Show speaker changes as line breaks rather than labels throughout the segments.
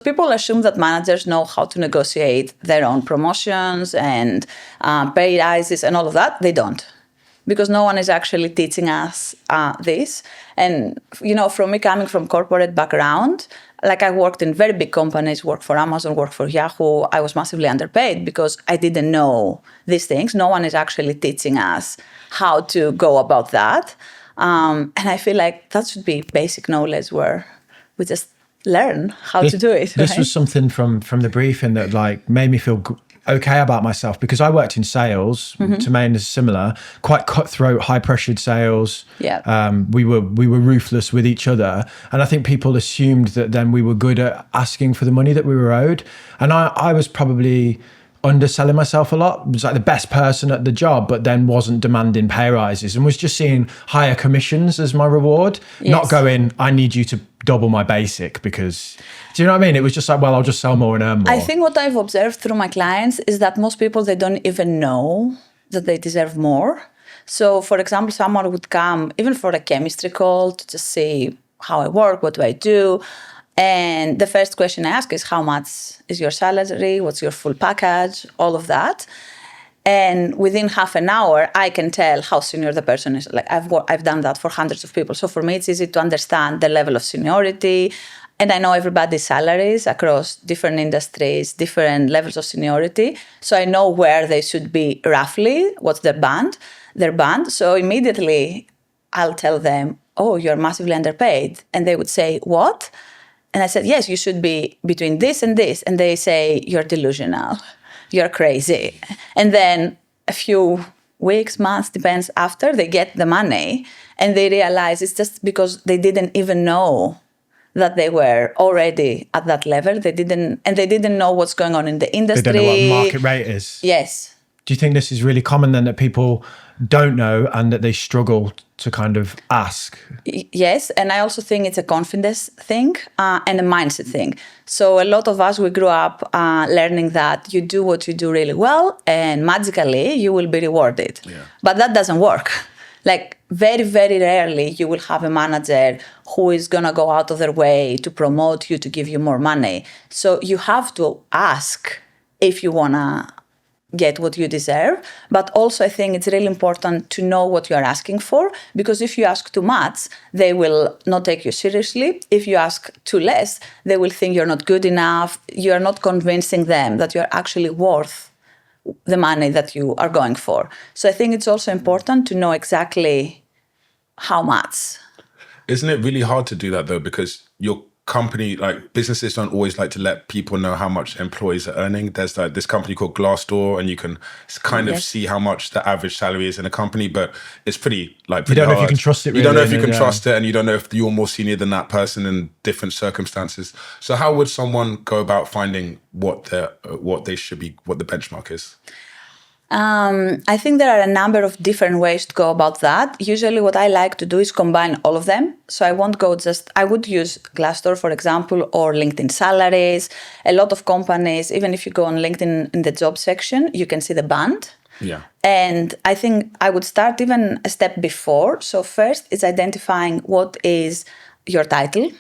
People assume that managers know how to negotiate their own promotions and pay rises and all of that. They don't, because no one is actually teaching us this. And, from me coming from corporate background, like I worked in very big companies, worked for Amazon, worked for Yahoo. I was massively underpaid because I didn't know these things. No one is actually teaching us how to go about that. And I feel like that should be basic knowledge where we just learn how to do it.
This was something from the briefing that made me feel okay about myself, because I worked in sales. Tremaine is similar, quite cutthroat, high pressured sales.
Yeah.
We were ruthless with each other, and I think people assumed that then we were good at asking for the money that we were owed. And I was probably underselling myself a lot. Was like the best person at the job, but then wasn't demanding pay rises and was just seeing higher commissions as my reward.
Yes.
Not going, I need you to double my basic, because, do you know what I mean? It was just like, well, I'll just sell more and earn more.
I think what I've observed through my clients is that most people, they don't even know that they deserve more. So, for example, someone would come even for a chemistry call to just see how I work, what do I do. And the first question I ask is, how much is your salary? What's your full package? All of that. And within half an hour, I can tell how senior the person is. Like I've done that for hundreds of people. So for me, it's easy to understand the level of seniority. And I know everybody's salaries across different industries, different levels of seniority. So I know where they should be roughly, what's their band. So immediately I'll tell them, oh, you're massively underpaid. And they would say, what? And I said, yes, you should be between this and this. And they say, you're delusional, you're crazy. And then a few weeks, months, depends, after they get the money and they realize it's just because they didn't even know that they were already at that level. They didn't know what's going on in the industry.
They don't know what market rate is.
Yes.
Do you think this is really common then, that people don't know and that they struggle to kind of ask?
Yes, and I also think it's a confidence thing and a mindset thing. So a lot of us, we grew up learning that you do what you do really well and magically you will be rewarded. Yeah. But that doesn't work. Like very, very rarely you will have a manager who is going to go out of their way to promote you, to give you more money. So you have to ask if you want to get what you deserve. But also I think it's really important to know what you are asking for, because if you ask too much, they will not take you seriously. If you ask too less, they will think you're not good enough. You're not convincing them that you're actually worth the money that you are going for. So I think it's also important to know exactly how much.
Isn't it really hard to do that though? Because your company, like businesses don't always like to let people know how much employees are earning. There's like this company called Glassdoor, and you can kind of see how much the average salary is in a company, but it's pretty hard.
You don't know if you can trust it.
You don't know if you can trust it, and you don't know if you're more senior than that person in different circumstances. So how would someone go about finding what they should be, what the benchmark is?
I think there are a number of different ways to go about that. Usually what I like to do is combine all of them. So I would use Glassdoor, for example, or LinkedIn salaries. A lot of companies, even if you go on LinkedIn in the job section, you can see the band.
Yeah.
And I think I would start even a step before. So first is identifying what is your title.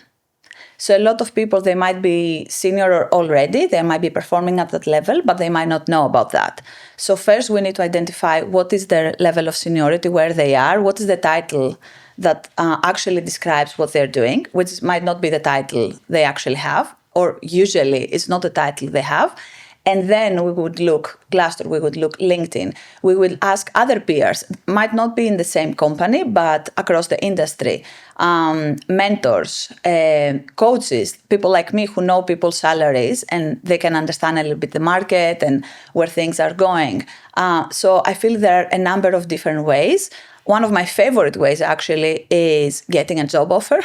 So a lot of people, they might be senior already, they might be performing at that level, but they might not know about that. So first we need to identify what is their level of seniority, where they are, what is the title that actually describes what they're doing, which might not be the title they actually have, or usually it's not the title they have. And then we would look Glassdoor, we would look LinkedIn. We will ask other peers, might not be in the same company, but across the industry, mentors, coaches, people like me who know people's salaries and they can understand a little bit the market and where things are going. So I feel there are a number of different ways. One of my favorite ways actually is getting a job offer.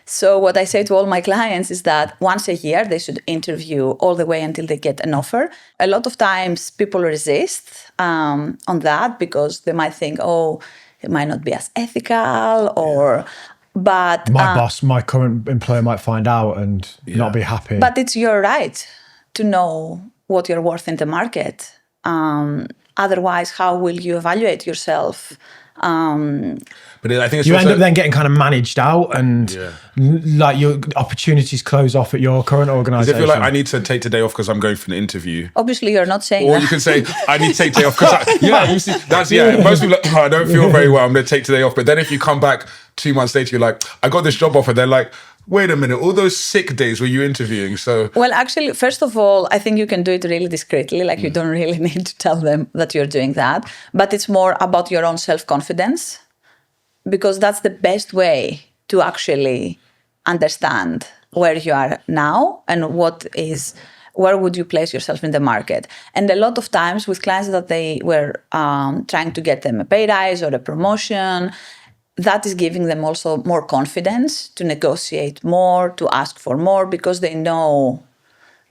So what I say to all my clients is that once a year, they should interview all the way until they get an offer. A lot of times people resist on that because they might think, oh, it might not be as ethical but
my current employer might find out and not be happy.
But it's your right to know what you're worth in the market. Otherwise, how will you evaluate yourself
But I think it's
you
also,
end up then getting kind of managed out, and like your opportunities close off at your current
if
organisation.
you're like, I need to take today off because I'm going for an interview.
Obviously, you're not saying
Or
that.
you can say, I need to take today off because you see, that's most people are like, oh, I don't feel very well, I'm going to take today off. But then if you come back 2 months later, you're like, I got this job offer. They're like, wait a minute, all those sick days were you interviewing? So
Well, actually, first of all, I think you can do it really discreetly. Like you don't really need to tell them that you're doing that. But it's more about your own self-confidence, because that's the best way to actually understand where you are now and where would you place yourself in the market. And a lot of times with clients that they were trying to get them a pay rise or a promotion, that is giving them also more confidence to negotiate more, to ask for more, because they know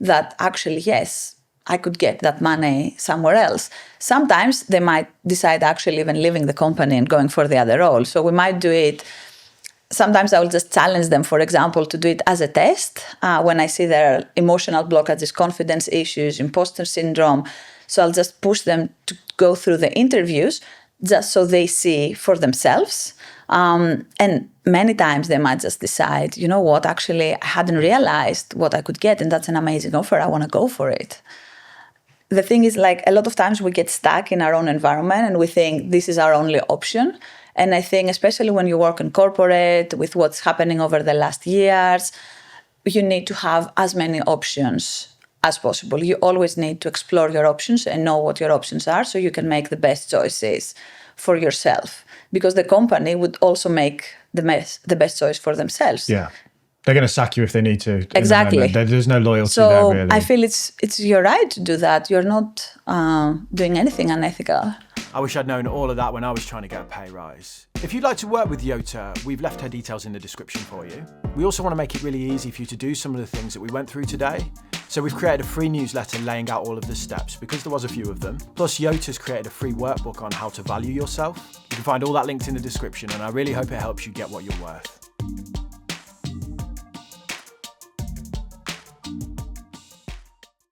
that actually, yes, I could get that money somewhere else. Sometimes they might decide actually even leaving the company and going for the other role. So we might do it. Sometimes I will just challenge them, for example, to do it as a test when I see their emotional blockages, confidence issues, imposter syndrome. So I'll just push them to go through the interviews just so they see for themselves. And many times they might just decide, you know what, actually, I hadn't realized what I could get, and that's an amazing offer. I want to go for it. The thing is, like, a lot of times we get stuck in our own environment and we think this is our only option. And I think especially when you work in corporate with what's happening over the last years, you need to have as many options as possible. You always need to explore your options and know what your options are so you can make the best choices for yourself. Because the company would also make the best choice for themselves.
Yeah. They're going to sack you if they need to.
Exactly.
There's no loyalty
so
there, really.
I feel it's your right to do that. You're not doing anything unethical.
I wish I'd known all of that when I was trying to get a pay rise. If you'd like to work with Yota, we've left her details in the description for you. We also want to make it really easy for you to do some of the things that we went through today. So we've created a free newsletter laying out all of the steps, because there was a few of them. Plus, Yota's created a free workbook on how to value yourself. You can find all that linked in the description, and I really hope it helps you get what you're worth.